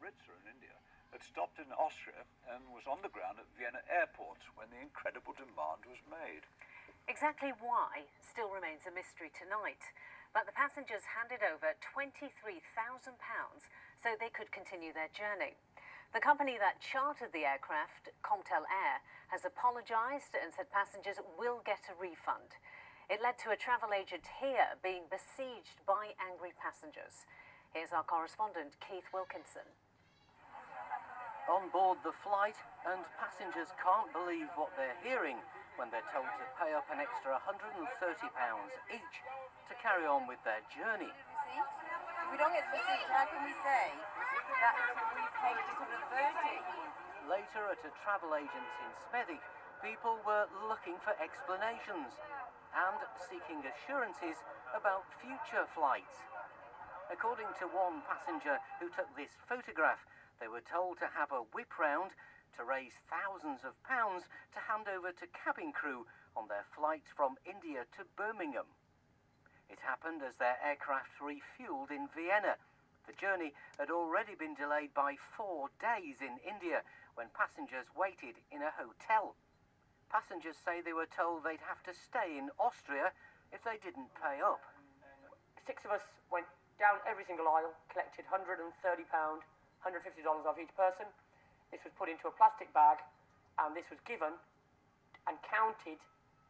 Amritsar in India, had stopped in Austria and was on the ground at Vienna airport when the incredible demand was made. Exactly why still remains a mystery tonight, but the passengers handed over £23,000 so they could continue their journey. The company that chartered the aircraft, Comtel Air, has apologised and said passengers will get a refund. It led to a travel agent here being besieged by angry passengers. Here's our correspondent, Keith Wilkinson. On board the flight, and passengers can't believe what they're hearing when they're told to pay up an extra £130 each to carry on with their journey. If we don't get the receipt, how can we say that we paid £630? Later, at a travel agent's in Smethwick, people were looking for explanations and seeking assurances about future flights. According to one passenger who took this photograph, they were told to have a whip round to raise thousands of pounds to hand over to cabin crew on their flight from India to Birmingham. It happened as their aircraft refueled in Vienna. The journey had already been delayed by 4 days in India when passengers waited in a hotel. Passengers say they were told they'd have to stay in Austria if they didn't pay up. 6 of us went down every single aisle, collected £130, $150 off each person. This was put into a plastic bag, and this was given and counted,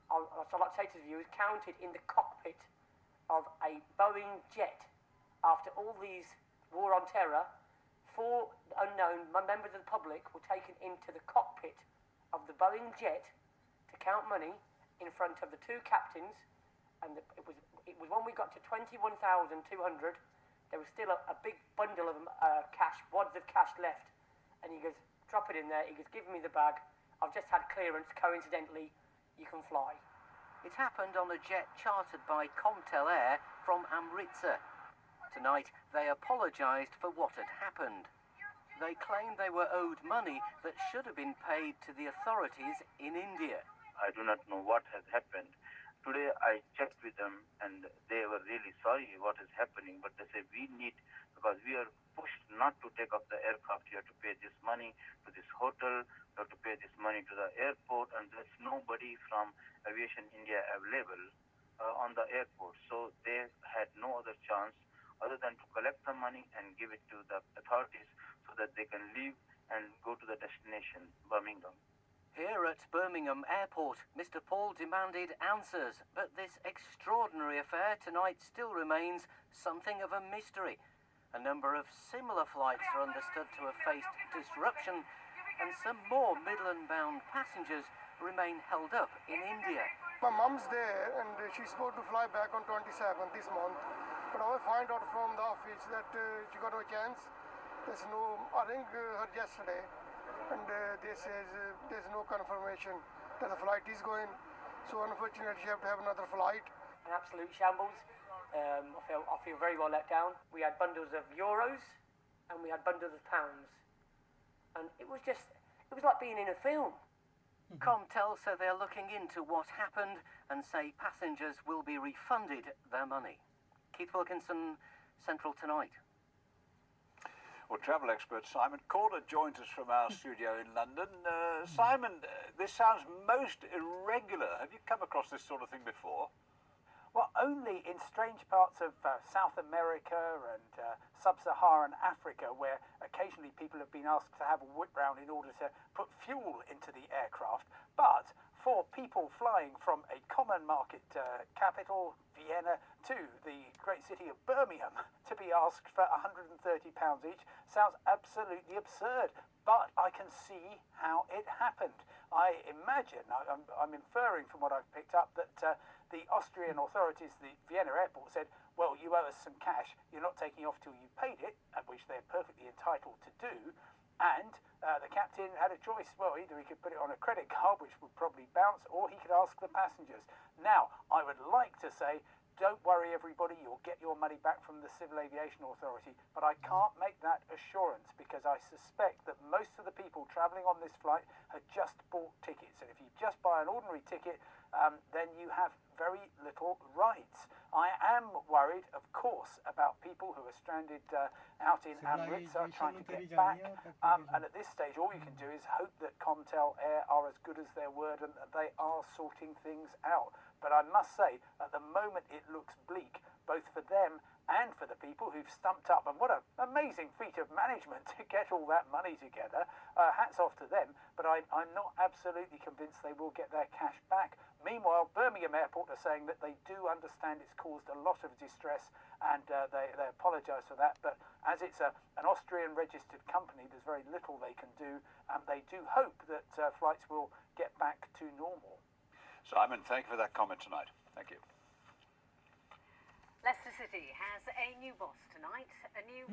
I'd like to say to the viewers, counted in the cockpit of a Boeing jet. After all these war on terror, 4 unknown members of the public were taken into the cockpit of the Boeing jet to count money in front of the 2 captains, and it was when we got to 21,200. There was still a big bundle of cash, wads of cash left. And he goes, drop it in there. He goes, give me the bag. I've just had clearance. Coincidentally, you can fly. It happened on a jet chartered by Comtel Air from Amritsar. Tonight, they apologised for what had happened. They claimed they were owed money that should have been paid to the authorities in India. I do not know what has happened. Today I checked with them and they were really sorry what is happening, but they say we need, because we are pushed not to take off the aircraft, you have to pay this money to this hotel, you have to pay this money to the airport, and there's nobody from Aviation India available on the airport. So they had no other chance other than to collect the money and give it to the authorities so that they can leave and go to the destination, Birmingham. Here at Birmingham Airport, Mr. Paul demanded answers, but this extraordinary affair tonight still remains something of a mystery. A number of similar flights are understood to have faced disruption, and some more Midland-bound passengers remain held up in India. My mum's there, and she's supposed to fly back on 27th this month, but I find out from the office that she got no chance. There's no, I rang her yesterday, and they says there's no confirmation that the flight is going, so unfortunately she have to have another flight. An absolute shambles. I feel very well let down. We had bundles of euros and we had bundles of pounds, and it was like being in a film. Comtel say they're looking into what happened and say passengers will be refunded their money. Keith Wilkinson, Central Tonight. Well, travel expert Simon Calder joins us from our studio in London. Simon, this sounds most irregular. Have you come across this sort of thing before? Well, only in strange parts of South America and sub-Saharan Africa, where occasionally people have been asked to have a whip round in order to put fuel into the aircraft. But for people flying from a common market capital, Vienna, to the great city of Birmingham, to be asked for £130 each sounds absolutely absurd. But I can see how it happened. I imagine, I'm inferring from what I've picked up, that the Austrian authorities, the Vienna airport, said, well, you owe us some cash, you're not taking off till you paid it, at which they're perfectly entitled to do, and the captain had a choice. Well, either he could put it on a credit card, which would probably bounce, or he could ask the passengers. Now, I would like to say, don't worry everybody, you'll get your money back from the Civil Aviation Authority, but I can't make that assurance because I suspect that most of the people travelling on this flight had just bought tickets, and if you just buy an ordinary ticket, then you have very little rights. I am worried, of course, about people who are stranded out in Amritsar trying to get back. And at this stage, all you can do is hope that Comtel Air are as good as their word and that they are sorting things out. But I must say, at the moment, it looks bleak, both for them and for the people who've stumped up. And what an amazing feat of management to get all that money together. Hats off to them. But I'm not absolutely convinced they will get their cash back. Meanwhile, Birmingham Airport are saying that they do understand it's caused a lot of distress and they apologise for that. But as it's an Austrian registered company, there's very little they can do. And they do hope that flights will get back to normal. Simon, thank you for that comment tonight. Thank you. Leicester City has a new boss tonight, a new